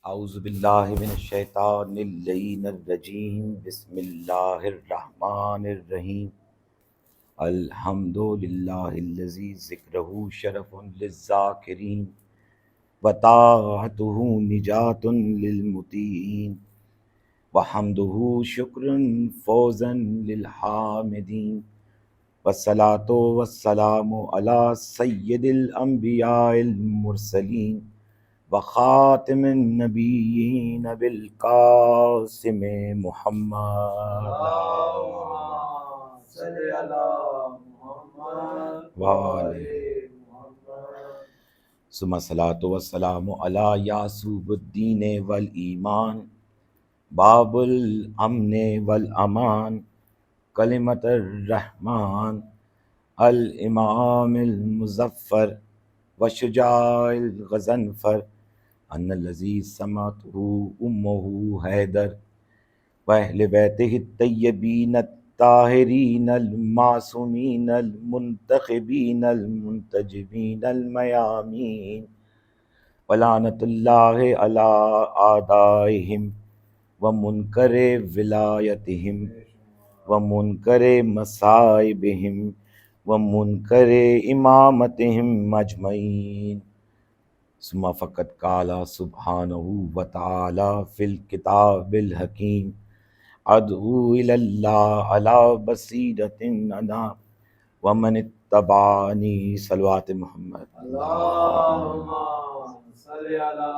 اعوذ باللہ من الشیطان اللعین الرجیم بسم اللہ الرحمن الرحیم الحمد للہ الذی ذکرہ شرف للذاکرین وطاعتہ نجات للمطیعین وحمدہ شکر فوزا للحامدین والصلاة والسلام علی سید الانبیاء المرسلین وخاتم النبیین بالقاسم محمد صلی علی محمد وآلہ ثم الصلاۃ والسلام علی یعصوب الدین والایمان باب الامن والامان کلمۃ الرحمن الامام المظفر وشجاع الغضنفر ان الذی سمته امہ حیدر واہل بیتہ الطیبین الطاہرین المعصومین المنتخبین المنتجبین المیامین ولعنۃ اللہ علی اعدائہم ومنکر ولایتہم ومنکر مصائبہم ومنکر امامتہم اجمعین ثم فقد قال سبحانہ وتعالی فی الکتاب الحکیم ادعو الی اللہ علی بصیرۃ انا ومن اتبعنی صلوات محمد اللہم صلی علی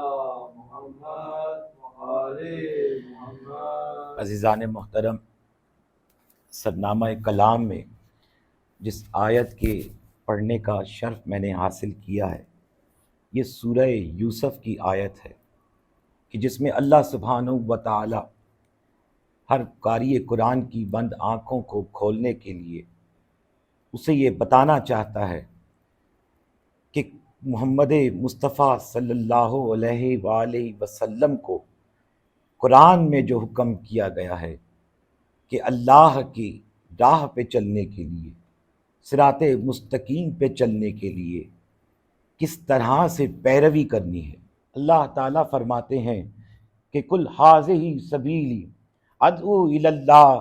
محمد وآل محمد۔ عزیزان محترم، سرنامہ کلام میں جس آیت کے پڑھنے کا شرف میں نے حاصل کیا ہے، یہ سورہ یوسف کی آیت ہے کہ جس میں اللہ سبحانہ و تعالی ہر قاری قرآن کی بند آنکھوں کو کھولنے کے لیے اسے یہ بتانا چاہتا ہے کہ محمد مصطفیٰ صلی اللہ علیہ وآلہ وسلم کو قرآن میں جو حکم کیا گیا ہے کہ اللہ کی راہ پہ چلنے کے لیے، صراط مستقیم پہ چلنے کے لیے کس طرح سے پیروی کرنی ہے۔ اللہ تعالیٰ فرماتے ہیں کہ کل ھذہ سبیلی ادعو الی اللہ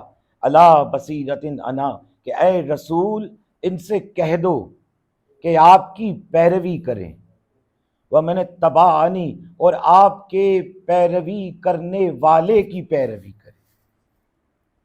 علی بصیرۃ انا، کہ اے رسول ان سے کہہ دو کہ آپ کی پیروی کریں، ومن اتبعنی، اور آپ کے پیروی کرنے والے کی پیروی کریں۔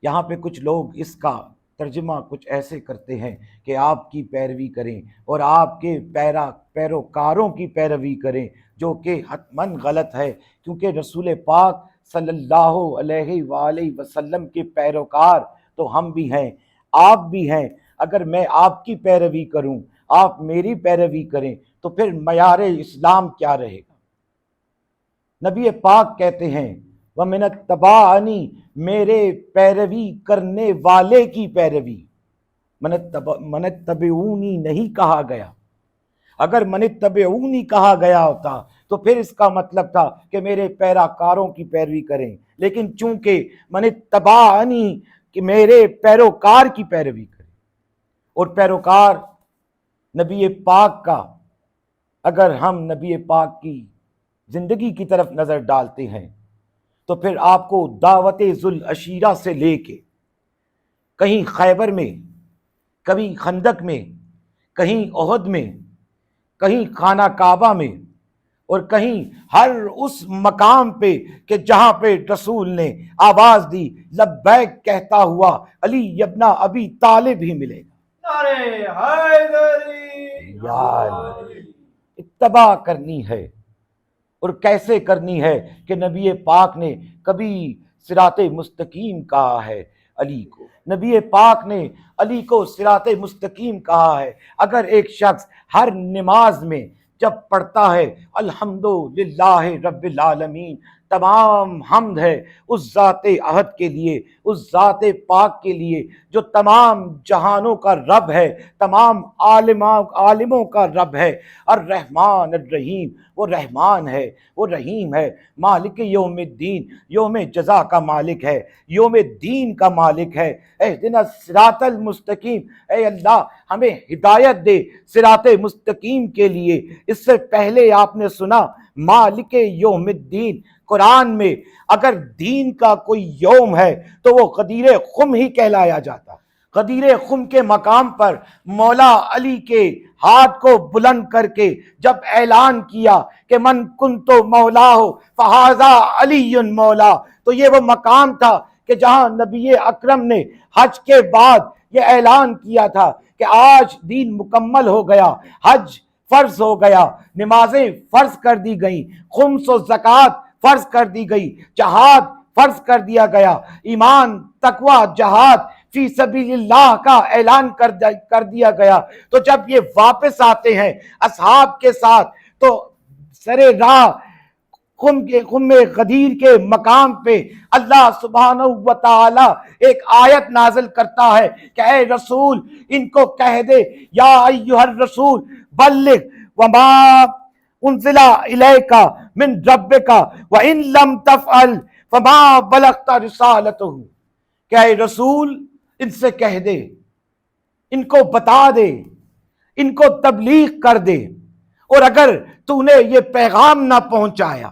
یہاں پہ کچھ لوگ اس کا ترجمہ کچھ ایسے کرتے ہیں کہ آپ کی پیروی کریں اور آپ کے پیروکاروں کی پیروی کریں، جو کہ حتماً غلط ہے، کیونکہ رسول پاک صلی اللہ علیہ وآلہ وسلم کے پیروکار تو ہم بھی ہیں، آپ بھی ہیں۔ اگر میں آپ کی پیروی کروں، آپ میری پیروی کریں، تو پھر معیار اسلام کیا رہے گا؟ نبی پاک کہتے ہیں وَمِنَ اتَّبَعَنِی، میرے پیروی کرنے والے کی پیروی۔ من اتبعونی نہیں کہا گیا۔ اگر من اتبعونی کہا گیا ہوتا تو پھر اس کا مطلب تھا کہ میرے پیراکاروں کی پیروی کریں، لیکن چونکہ من اتبعنی کہ میرے پیروکار کی پیروی کریں، اور پیروکار نبی پاک کا، اگر ہم نبی پاک کی زندگی کی طرف نظر ڈالتے ہیں تو پھر آپ کو دعوت ذوالعشیرہ سے لے کے کہیں خیبر میں، کبھی خندق میں، کہیں احد میں، کہیں خانہ کعبہ میں، اور کہیں ہر اس مقام پہ کہ جہاں پہ رسول نے آواز دی لبیک کہتا ہوا علی ابن ابی طالب ہی ملے گا۔ نعرہ حیدری، یار اتباع کرنی ہے، اور کیسے کرنی ہے کہ نبی پاک نے کبھی صراط مستقیم کہا ہے علی کو، نبی پاک نے علی کو صراط مستقیم کہا ہے۔ اگر ایک شخص ہر نماز میں جب پڑھتا ہے الحمدللہ رب العالمین، تمام حمد ہے اس ذات احد کے لیے، اس ذات پاک کے لیے جو تمام جہانوں کا رب ہے، تمام عالموں کا رب ہے، الرحمن الرحیم، وہ رحمان ہے، وہ رحیم ہے، مالک یوم الدین، یوم جزا کا مالک ہے، یوم دین کا مالک ہے۔ اہدنا الصراط المستقیم، اے اللہ ہمیں ہدایت دے صراط مستقیم کے لیے۔ اس سے پہلے آپ نے سنا مالک یوم الدین، قرآن میں اگر دین کا کوئی یوم ہے تو وہ غدیر خم ہی کہلایا جاتا۔ غدیر خم کے مقام پر مولا علی کے ہاتھ کو بلند کر کے جب اعلان کیا کہ من کنت مولا ہو فہذا علی مولا، تو یہ وہ مقام تھا کہ جہاں نبی اکرم نے حج کے بعد یہ اعلان کیا تھا کہ آج دین مکمل ہو گیا، حج فرض ہو گیا، نمازیں فرض کر دی گئیں، خمس و زکوٰۃ فرض کر دی گئی، جہاد فرض کر دیا گیا، ایمان تقوی جہاد فی سبیل اللہ کا اعلان کر دیا گیا۔ تو جب یہ واپس آتے ہیں اصحاب کے ساتھ تو سرے راہ خم غدیر کے مقام پہ اللہ سبحانہ و تعالی ایک آیت نازل کرتا ہے کہ اے رسول ان کو کہہ دے یا ایھا الرسول بلغ وما انزل الیک من ربک وان لم تفعل فما بلغت رسالتہ، کہ اے رسول ان سے کہہ دے، ان کو بتا دے، ان کو تبلیغ کر دے، اور اگر تو نے یہ پیغام نہ پہنچایا،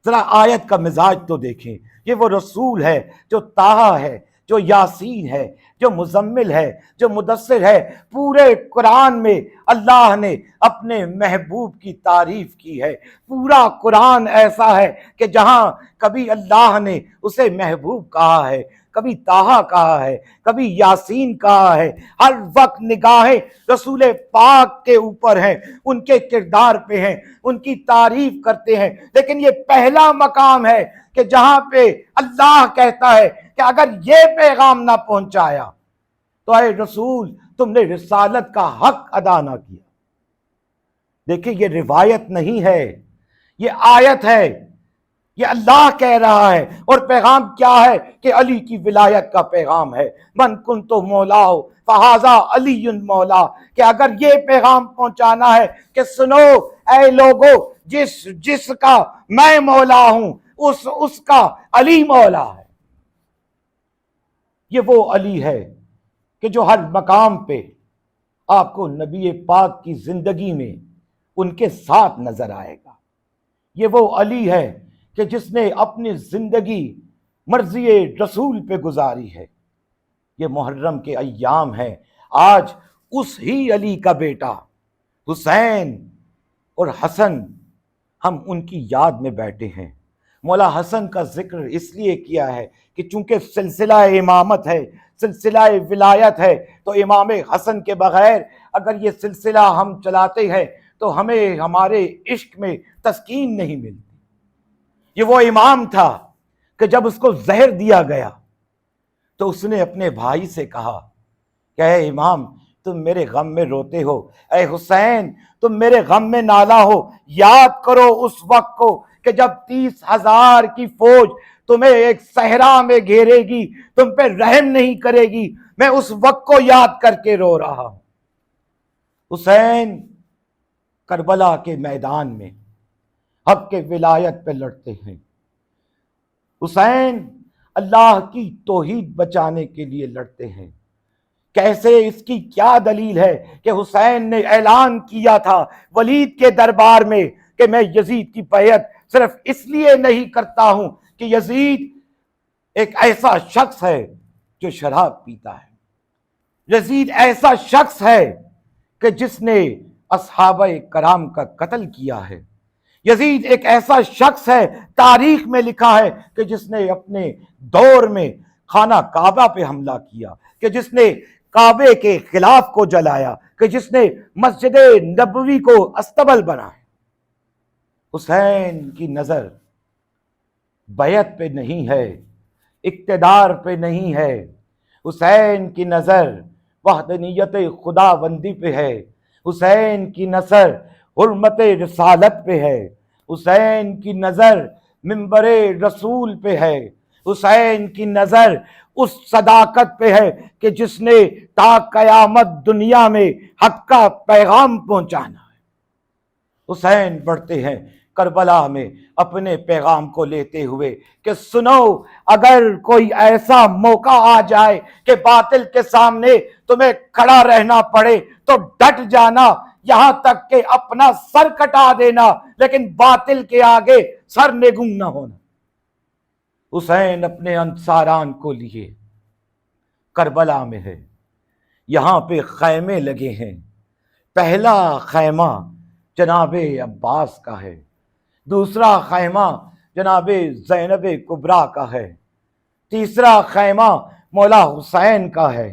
ذرا آیت کا مزاج تو دیکھیں، یہ وہ رسول ہے جو طٰہٰ ہے، جو یاسین ہے، جو مزمل ہے، جو مدثر ہے۔ پورے قرآن میں اللہ نے اپنے محبوب کی تعریف کی ہے۔ پورا قرآن ایسا ہے کہ جہاں کبھی اللہ نے اسے محبوب کہا ہے، کبھی طٰہٰ کہا ہے، کبھی یاسین کہا ہے، ہر وقت نگاہیں رسول پاک کے اوپر ہیں، ان کے کردار پہ ہیں، ان کی تعریف کرتے ہیں۔ لیکن یہ پہلا مقام ہے کہ جہاں پہ اللہ کہتا ہے کہ اگر یہ پیغام نہ پہنچایا تو اے رسول تم نے رسالت کا حق ادا نہ کیا۔ دیکھیں یہ روایت نہیں ہے، یہ آیت ہے، یہ اللہ کہہ رہا ہے۔ اور پیغام کیا ہے کہ علی کی ولایت کا پیغام ہے، من کنت مولا ہو فہذا علی مولا، کہ اگر یہ پیغام پہنچانا ہے کہ سنو اے لوگو، جس کا میں مولا ہوں اس کا علی مولا ہے۔ یہ وہ علی ہے کہ جو ہر مقام پہ آپ کو نبی پاک کی زندگی میں ان کے ساتھ نظر آئے گا۔ یہ وہ علی ہے کہ جس نے اپنی زندگی مرضی رسول پہ گزاری ہے۔ یہ محرم کے ایام ہیں، آج اس ہی علی کا بیٹا حسین اور حسن ہم ان کی یاد میں بیٹھے ہیں۔ مولا حسن کا ذکر اس لیے کیا ہے کہ چونکہ سلسلہ امامت ہے، سلسلہ ولایت ہے، تو امام حسن کے بغیر اگر یہ سلسلہ ہم چلاتے ہیں تو ہمیں ہمارے عشق میں تسکین نہیں ملتی۔ یہ وہ امام تھا کہ جب اس کو زہر دیا گیا تو اس نے اپنے بھائی سے کہا کہ اے امام تم میرے غم میں روتے ہو، اے حسین تم میرے غم میں نالا ہو، یاد کرو اس وقت کو کہ جب 30,000 کی فوج تمہیں ایک صحرا میں گھیرے گی، تم پہ رحم نہیں کرے گی، میں اس وقت کو یاد کر کے رو رہا ہوں۔ حسین کربلا کے میدان میں حق کے ولایت پہ لڑتے ہیں۔ حسین اللہ کی توحید بچانے کے لیے لڑتے ہیں۔ کیسے؟ اس کی کیا دلیل ہے کہ حسین نے اعلان کیا تھا ولید کے دربار میں کہ میں یزید کی بیعت صرف اس لیے نہیں کرتا ہوں کہ یزید ایک ایسا شخص ہے جو شراب پیتا ہے، یزید ایسا شخص ہے کہ جس نے اصحابہ کرام کا قتل کیا ہے، یزید ایک ایسا شخص ہے تاریخ میں لکھا ہے کہ جس نے اپنے دور میں خانہ کعبہ پہ حملہ کیا، کہ جس نے کعبے کے خلاف کو جلایا، کہ جس نے مسجد نبوی کو استبل بنایا۔ حسین کی نظر بیعت پہ نہیں ہے، اقتدار پہ نہیں ہے، حسین کی نظر وحدانیت خداوندی پہ ہے، حسین کی نظر حرمت رسالت پہ ہے، حسین کی نظر منبر رسول پہ ہے، حسین کی نظر اس صداقت پہ ہے کہ جس نے تا قیامت دنیا میں حق کا پیغام پہنچانا ہے۔ حسین بڑھتے ہیں کربلا میں اپنے پیغام کو لیتے ہوئے کہ سنو، اگر کوئی ایسا موقع آ جائے کہ باطل کے سامنے تمہیں کھڑا رہنا پڑے تو ڈٹ جانا، یہاں تک کہ اپنا سر کٹا دینا، لیکن باطل کے آگے سر نگوں نہ ہونا۔ حسین اپنے انصاران کو لیے کربلا میں ہے، یہاں پہ خیمے لگے ہیں۔ پہلا خیمہ جناب عباس کا ہے، دوسرا خیمہ جناب زینب کبریٰ کا ہے، تیسرا خیمہ مولا حسین کا ہے۔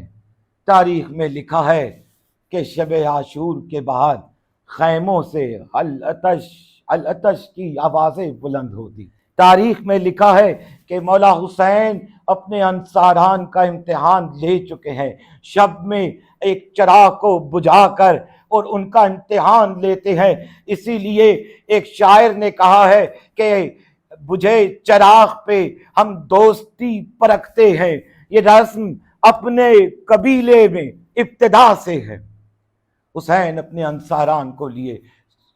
تاریخ میں لکھا ہے کہ شب عاشور کے بعد خیموں سے العطش کی آوازیں بلند ہوتی۔ تاریخ میں لکھا ہے کہ مولا حسین اپنے انصاران کا امتحان لے چکے ہیں، شب میں ایک چراغ کو بجھا کر اور ان کا امتحان لیتے ہیں۔ اسی لیے ایک شاعر نے کہا ہے کہ بجھے چراغ پہ ہم دوستی پرکھتے ہیں، یہ رسم اپنے قبیلے میں ابتدا سے ہے۔ حسین اپنے انصاران کو لیے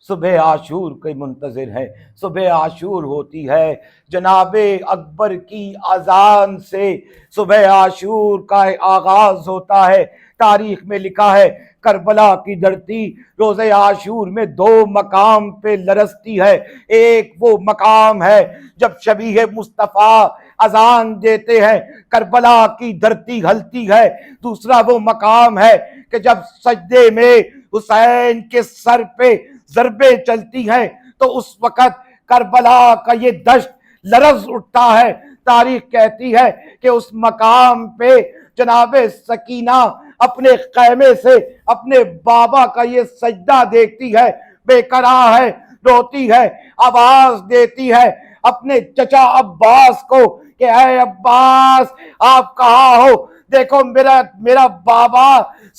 صبح عاشور کے منتظر ہے۔ صبح عاشور ہوتی ہے جناب اکبر کی اذان سے، صبح عاشور کا آغاز ہوتا ہے۔ تاریخ میں لکھا ہے کربلا کی دھرتی روز عاشور میں 2 مقام پہ لرزتی ہے۔ ایک وہ مقام ہے جب شبیہ مصطفیٰ اذان دیتے ہیں، کربلا کی دھرتی ہلتی ہے۔ دوسرا وہ مقام ہے کہ جب سجدے میں حسین کے سر پہ ضربیں چلتی ہیں تو اس وقت کربلا کا یہ دشت لرز اٹھتا ہے۔ تاریخ کہتی ہے کہ اس مقام پہ جناب سکینہ اپنے خیمے سے اپنے بابا کا یہ سجدہ دیکھتی ہے، بے قرار ہے، روتی ہے، آواز دیتی ہے اپنے چچا عباس کو کہ اے عباس آپ کہاں ہو، دیکھو میرا بابا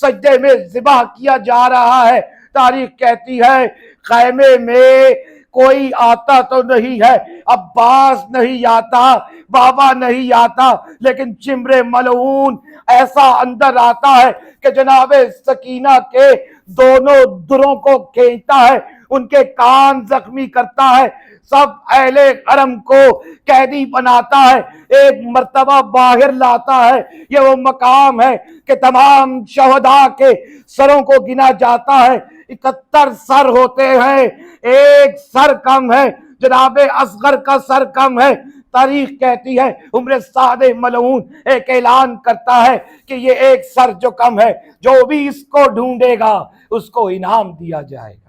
سجدے میں ذبح کیا جا رہا ہے۔ تاریخ کہتی ہے خیمے میں کوئی آتا تو نہیں ہے، عباس نہیں آتا، بابا نہیں آتا، لیکن چمر ملعون ایسا اندر آتا ہے کہ جناب سکینہ کے دونوں دروں کو کھینچتا ہے، ان کے کان زخمی کرتا ہے، سب اہل حرم کو قیدی بناتا ہے، ایک مرتبہ باہر لاتا ہے۔ یہ وہ مقام ہے کہ تمام شہداء کے سروں کو گنا جاتا ہے، 71 سر ہوتے ہیں، ایک سر کم ہے، جناب اصغر کا سر کم ہے۔ تاریخ کہتی ہے عمر سعد ملعون ایک اعلان کرتا ہے کہ یہ ایک سر جو کم ہے، جو بھی اس کو ڈھونڈے گا اس کو انعام دیا جائے گا۔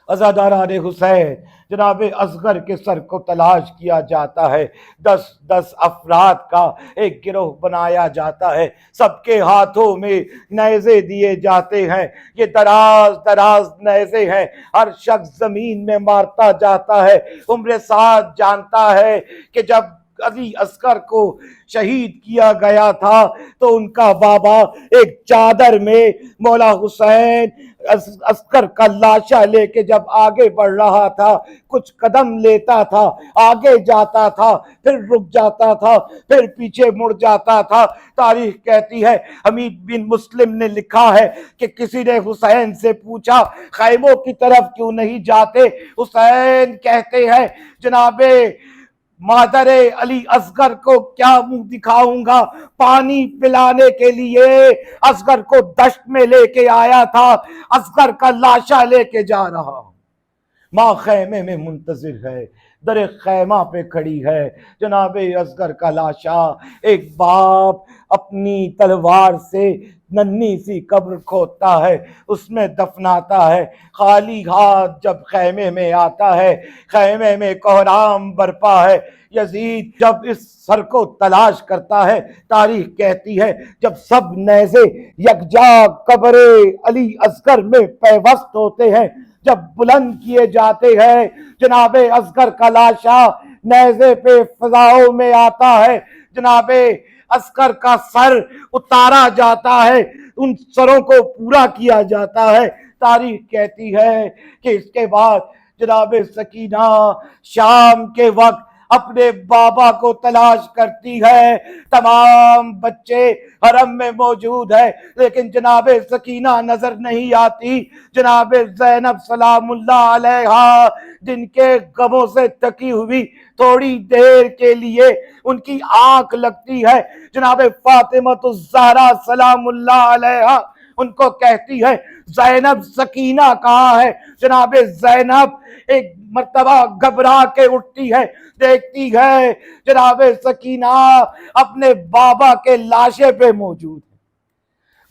عزاداران حسین جناب اصغر کے سر کو تلاش کیا جاتا ہے، 10 افراد کا ایک گروہ بنایا جاتا ہے، سب کے ہاتھوں میں نیزے دیے جاتے ہیں، یہ دراز نیزے ہیں، ہر شخص زمین میں مارتا جاتا ہے۔ عمر سعد جانتا ہے کہ جب علی اصغر کو شہید کیا گیا تھا تو ان کا بابا ایک چادر میں مولا حسین اصغر کا لاشا لے کے جب آگے بڑھ رہا تھا، کچھ قدم لیتا تھا، آگے جاتا تھا، پھر رک جاتا تھا، پھر پیچھے مڑ جاتا تھا۔ تاریخ کہتی ہے حمید بن مسلم نے لکھا ہے کہ کسی نے حسین سے پوچھا خیموں کی طرف کیوں نہیں جاتے؟ حسین کہتے ہیں جناب مادر علی اصغر کو کیا منہ دکھاؤں گا، پانی پلانے کے لیے اصغر کو دشت میں لے کے آیا تھا، اصغر کا لاشا لے کے جا رہا ہوں۔ ماں خیمے میں منتظر ہے، در خیمہ پہ کھڑی ہے، جناب اصغر کا لاشا ایک باپ اپنی تلوار سے ننھی سی قبر کھودتا ہے، اس میں دفناتا ہے۔ خالی ہاتھ جب خیمے میں آتا ہے، خیمے میں کوہرام برپا ہے۔ یزید جب اس سر کو تلاش کرتا ہے، تاریخ کہتی ہے جب سب نیزے یکجا قبر علی اصغر میں پیوست ہوتے ہیں، جب بلند کیے جاتے ہیں، جناب اصغر کا لاشا نیزے پہ فضاؤں میں آتا ہے، جناب اصغر کا سر اتارا جاتا ہے، ان سروں کو پورا کیا جاتا ہے۔ تاریخ کہتی ہے کہ اس کے بعد جناب سکینہ شام کے وقت اپنے بابا کو تلاش کرتی ہے، تمام بچے حرم میں موجود ہے لیکن جناب سکینہ نظر نہیں آتی۔ جناب زینب سلام اللہ علیہا جن کے غموں سے تکی ہوئی تھوڑی دیر کے لیے ان کی آنکھ لگتی ہے، جناب فاطمہ الزہرا سلام اللہ علیہا ان کو کہتی ہے زینب سکینہ کہاں ہے؟ جناب زینب ایک مرتبہ گھبرا کے اٹھتی ہے، دیکھتی ہے جناب سکینہ اپنے بابا کے لاشے پہ موجود ہے،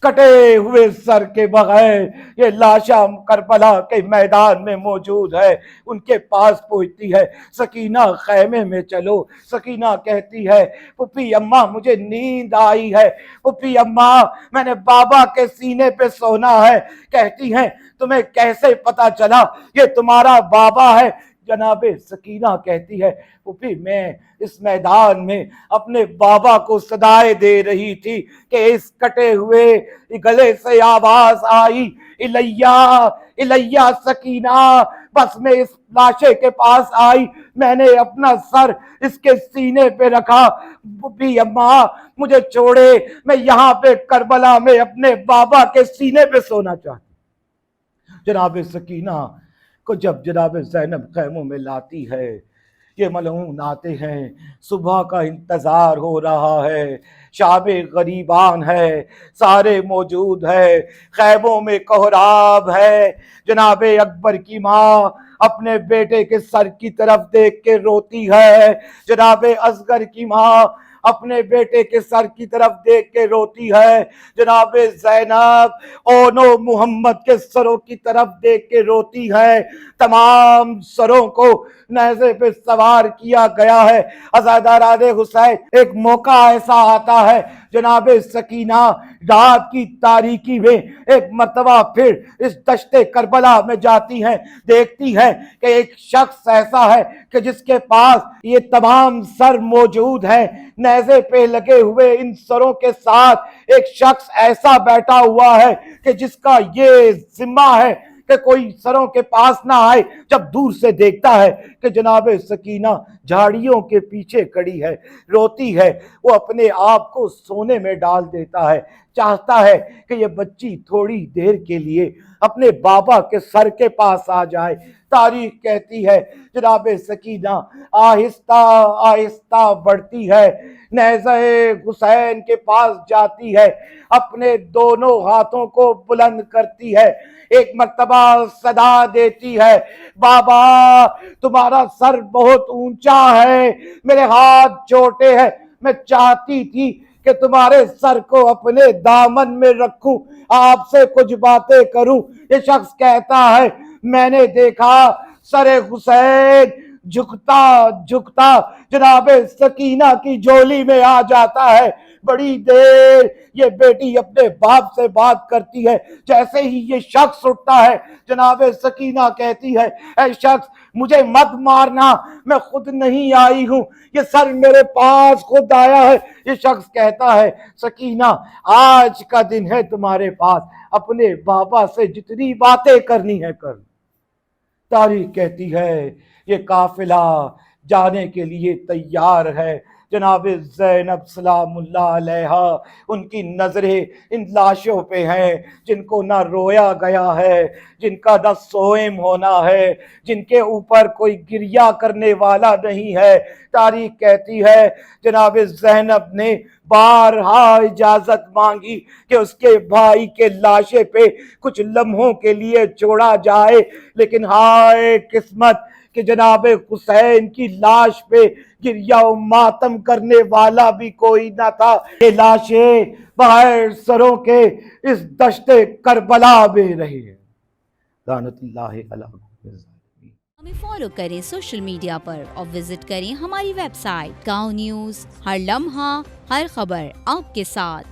کٹے ہوئے سر کے بغیر یہ لاشا کربلا کے میدان میں موجود ہے۔ ان کے پاس پہنچتی ہے، سکینہ خیمے میں چلو۔ سکینہ کہتی ہے پھپھی اماں مجھے نیند آئی ہے، پھپھی اماں میں نے بابا کے سینے پہ سونا ہے۔ کہتی ہیں تمہیں کیسے پتا چلا یہ تمہارا بابا ہے؟ جناب سکینہ کہتی ہے پھپھی میں اس میدان میں اپنے بابا کو صدائے دے رہی تھی کہ اس کٹے ہوئے گلے سے آواز آئی الیہ الیہ سکینہ، بس میں اس لاشے کے پاس آئی، میں نے اپنا سر اس کے سینے پہ رکھا، پھپھی اماں مجھے چھوڑے، میں یہاں پہ کربلا میں اپنے بابا کے سینے پہ سونا چاہتی۔ جناب سکینہ کو جب جناب زینب خیموں میں لاتی ہے، یہ ملعون آتے ہیں، صبح کا انتظار ہو رہا ہے، شام غریبان ہے، سارے موجود ہے، خیموں میں کوہراب ہے۔ جناب اکبر کی ماں اپنے بیٹے کے سر کی طرف دیکھ کے روتی ہے، جناب اصغر کی ماں اپنے بیٹے کے سر کی طرف دیکھ کے روتی ہے، جناب زینب اونو محمد کے سروں کی طرف دیکھ کے روتی ہے۔ تمام سروں کو نیزے پہ سوار کیا گیا ہے۔ عزاداران حسین ایک موقع ایسا آتا ہے، جناب سکینہ رات کی تاریکی میں ایک مرتبہ پھر اس دشت کربلا میں جاتی ہیں، دیکھتی ہے کہ ایک شخص ایسا ہے کہ جس کے پاس یہ تمام سر موجود ہیں، نیزے پہ لگے ہوئے ان سروں کے ساتھ ایک شخص ایسا بیٹھا ہوا ہے کہ جس کا یہ ذمہ ہے کہ کوئی سروں کے پاس نہ آئے۔ جب دور سے دیکھتا ہے کہ جناب سکینہ جھاڑیوں کے پیچھے کھڑی ہے، روتی ہے، وہ اپنے آپ کو سونے میں ڈال دیتا ہے، چاہتا ہے کہ یہ بچی تھوڑی دیر کے لیے اپنے بابا کے سر کے پاس آ جائے۔ تاریخ کہتی ہے جناب سکینہ آہستہ آہستہ بڑھتی ہے، نیزہ حسین کے پاس جاتی ہے، اپنے دونوں ہاتھوں کو بلند کرتی ہے، ایک مرتبہ صدا دیتی ہے بابا تمہارا سر بہت اونچا ہے، میرے ہاتھ چھوٹے ہیں، میں چاہتی تھی کہ تمہارے سر کو اپنے دامن میں رکھوں، آپ سے کچھ باتیں کروں۔ یہ شخص کہتا ہے میں نے دیکھا سر حسین جھکتا جھکتا جناب سکینہ کی جھولی میں آ جاتا ہے۔ بڑی دیر یہ بیٹی اپنے باپ سے بات کرتی ہے، جیسے ہی یہ شخص اٹھتا ہے جناب سکینہ کہتی ہے اے شخص مجھے مت مارنا، میں خود نہیں آئی ہوں، یہ سر میرے پاس خود آیا ہے۔ یہ شخص کہتا ہے سکینہ آج کا دن ہے تمہارے پاس، اپنے بابا سے جتنی باتیں کرنی ہے کر۔ تاریخ کہتی ہے یہ قافلہ جانے کے لیے تیار ہے۔ جناب زینب سلام اللہ علیہا ان کی نظریں ان لاشوں پہ ہیں جن کو نہ رویا گیا ہے، جن کا نہ سوئم ہونا ہے، جن کے اوپر کوئی گریہ کرنے والا نہیں ہے۔ تاریخ کہتی ہے جناب زینب نے بارہا اجازت مانگی کہ اس کے بھائی کے لاشے پہ کچھ لمحوں کے لیے چھوڑا جائے، لیکن ہائے قسمت کہ جناب حسین کی لاش پہ گریہ و ماتم کرنے والا بھی کوئی نہ تھا۔ یہ لاشیں بغیر سروں کے اس دشت کربلا میں رہی ہیں۔ لعنت اللہ علیہ۔ ہمیں فالو کریں سوشل میڈیا پر اور وزٹ کریں ہماری ویب سائٹ گاؤں نیوز، ہر لمحہ ہر خبر آپ کے ساتھ۔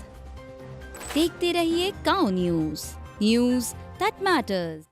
دیکھتے رہیے گاؤں نیوز، نیوز دیٹ میٹرز۔